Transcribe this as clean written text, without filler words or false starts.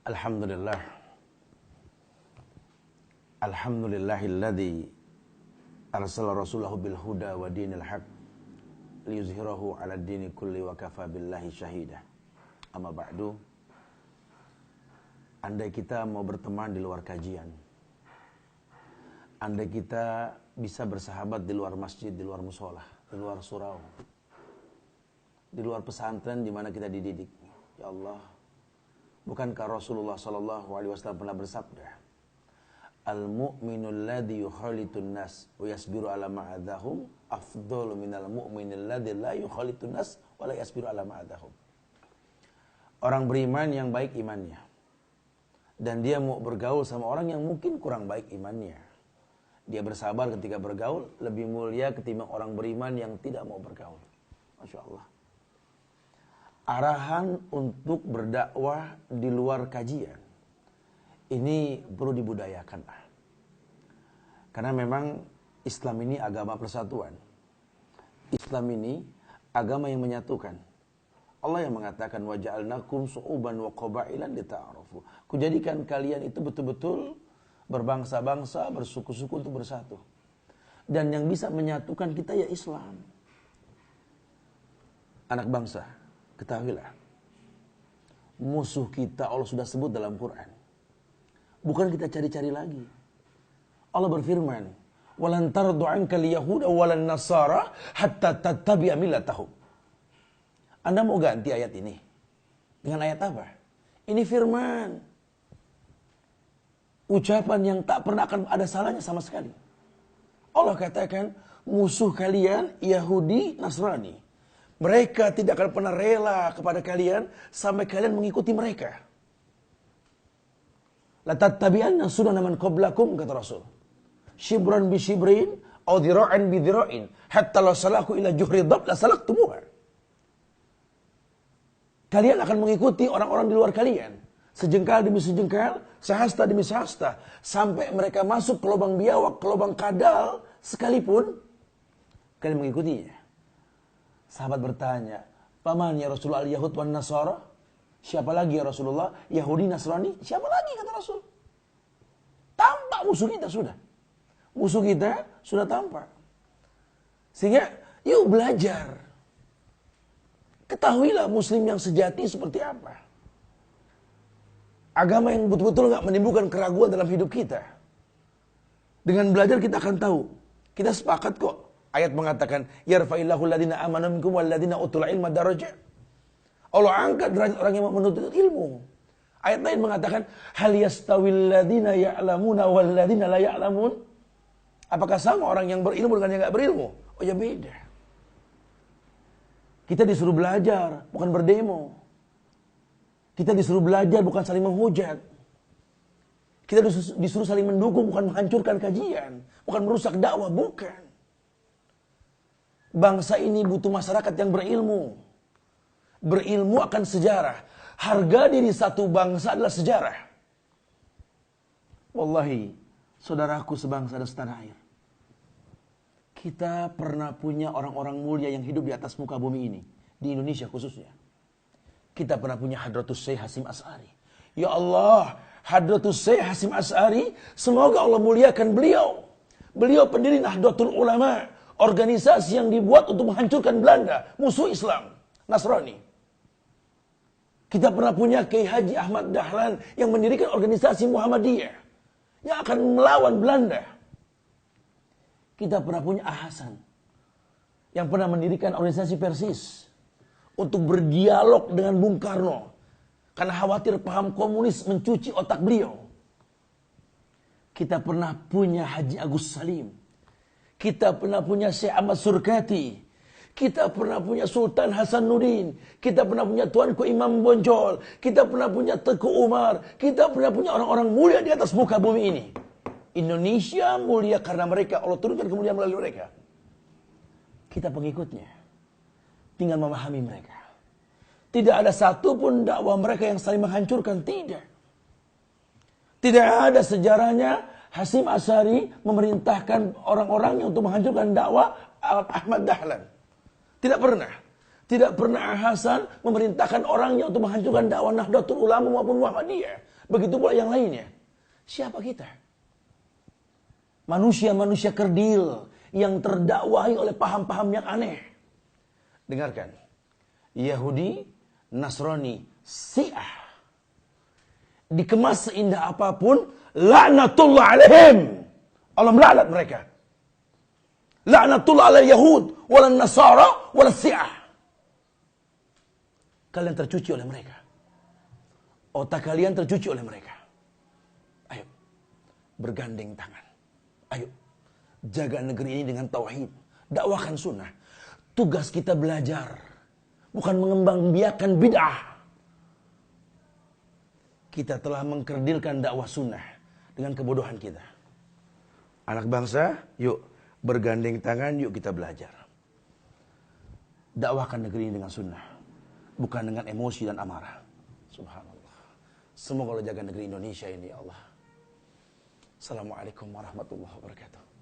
Alhamdulillah. Alhamdulillahilladzi arsala rasulahu bil huda wa dinil haq liyuzhirahu 'ala dini kulli wa kafa billahi syahida. Amma ba'du. Andai kita mau berteman di luar kajian, andai kita bisa bersahabat di luar masjid, di luar musola, di luar surau, di luar pesantren di mana kita dididik, ya Allah, bukankah Rasulullah SAW pernah bersabda, Al-mu'minul ladzi yukhalitun nas wa yasbiru ala ma'adahum afdalu minal mu'minil ladzi la yukhalitun nas wa la yasbiru ala ma'adahum. Orang beriman yang baik imannya, dan dia mau bergaul sama orang yang mungkin kurang baik imannya. Dia bersabar ketika bergaul, lebih mulia ketimbang orang beriman yang tidak mau bergaul. Masya Allah. Arahan untuk berdakwah di luar kajian ini perlu dibudayakan. Karena memang Islam ini agama persatuan. Islam ini agama yang menyatukan. Allah yang mengatakan waja'alnakum su'uban wa qabailan lita'arafu. Kujadikan kalian itu betul-betul berbangsa-bangsa, bersuku-suku untuk bersatu. Dan yang bisa menyatukan kita ya Islam. Anak bangsa, ketahuilah, musuh kita Allah sudah sebut dalam Quran. Bukan kita cari-cari lagi. Allah berfirman, "Walan tardu 'ankal yahuda walan nasara hatta tattabi'a millatahum." Anda mau ganti ayat ini dengan ayat apa? Ini firman. Ucapan yang tak pernah akan ada salahnya sama sekali. Allah katakan, musuh kalian Yahudi, Nasrani, mereka tidak akan pernah rela kepada kalian sampai kalian mengikuti mereka. La tattabi'anna sunana man qablakum, kata Rasul. Shibran bi shibrin, aw dhira'an bi dhira'in, hatta law salaku ila juhri dhab la salaktumuha. Kalian akan mengikuti orang-orang di luar kalian, sejengkal demi sejengkal, sehasta demi sehasta, sampai mereka masuk ke lubang biawak, ke lubang kadal sekalipun kalian mengikutinya. Sahabat bertanya, "Paman ya Rasulullah al-Yahud wan Nasara?" Siapa lagi ya Rasulullah? Yahudi, Nasrani? Siapa lagi kata Rasul? Tampak musuh kita sudah. Musuh kita sudah tampak. Sehingga yuk belajar. Ketahuilah muslim yang sejati seperti apa. Agama yang betul-betul gak menimbulkan keraguan dalam hidup kita. Dengan belajar kita akan tahu. Kita sepakat kok. Ayat mengatakan, yarfa'illahu alladhina amanu minkum walladhina utul ilma darajat. Allah angkat derajat orang yang menuntut ilmu. Ayat lain mengatakan, hal yastawil ladhina ya'lamuna walladhina la ya'lamun. Apakah sama orang yang berilmu dengan yang gak berilmu? Oh ya beda. Kita disuruh belajar, bukan berdemo. Kita disuruh belajar, bukan saling menghujat. Kita disuruh saling mendukung, bukan menghancurkan kajian. Bukan merusak dakwah, bukan. Bangsa ini butuh masyarakat yang berilmu. Berilmu akan sejarah. Harga diri satu bangsa adalah sejarah. Wallahi, saudaraku sebangsa dan setanah air, kita pernah punya orang-orang mulia yang hidup di atas muka bumi ini. Di Indonesia khususnya. Kita pernah punya Hadratus Syekh Hasyim Asy'ari. Ya Allah, Hadratus Syekh Hasyim Asy'ari, semoga Allah muliakan beliau. Beliau pendiri Nahdlatul Ulama, organisasi yang dibuat untuk menghancurkan Belanda, musuh Islam, Nasrani. Kita pernah punya Kiai Haji Ahmad Dahlan yang mendirikan organisasi Muhammadiyah yang akan melawan Belanda. Kita pernah punya Ahasan yang pernah mendirikan organisasi Persis untuk berdialog dengan Bung Karno karena khawatir paham komunis mencuci otak beliau. Kita pernah punya Haji Agus Salim. Kita pernah punya Syekh Ahmad Surkati. Kita pernah punya Sultan Hasanuddin. Kita pernah punya Tuanku Imam Bonjol. Kita pernah punya Teku Umar. Kita pernah punya orang-orang mulia di atas muka bumi ini. Indonesia mulia karena mereka. Allah turunkan kemuliaan melalui mereka. Kita pengikutnya. Tinggal memahami mereka. Tidak ada satupun dakwah mereka yang saling menghancurkan. Tidak. Tidak ada sejarahnya Hasyim Asy'ari memerintahkan orang-orangnya untuk menghancurkan dakwah Ahmad Dahlan. Tidak pernah. Tidak pernah Hasan memerintahkan orangnya untuk menghancurkan dakwah Nahdlatul Ulama maupun Muhammadiyah. Begitu pula yang lainnya. Siapa kita? Manusia-manusia kerdil yang terdakwahi oleh paham-paham yang aneh. Dengarkan. Yahudi, Nasrani, Syiah. Dikemas seindah apapun, laknatullah alaihim. Allah melaknat mereka. Laknatullah ala Yahud, wala Nasara, wala Syiah. Kalian tercuci oleh mereka. Otak kalian tercuci oleh mereka. Ayo, bergandeng tangan. Ayo, jaga negeri ini dengan tauhid. Dakwahkan sunnah. Tugas kita belajar. Bukan mengembangbiakan bid'ah. Kita telah mengkerdilkan dakwah sunnah dengan kebodohan kita. Anak bangsa, yuk bergandeng tangan, yuk kita belajar. Dakwahkan negeri ini dengan sunnah. Bukan dengan emosi dan amarah. Subhanallah. Semoga Allah jaga negeri Indonesia ini, ya Allah. Assalamualaikum warahmatullahi wabarakatuh.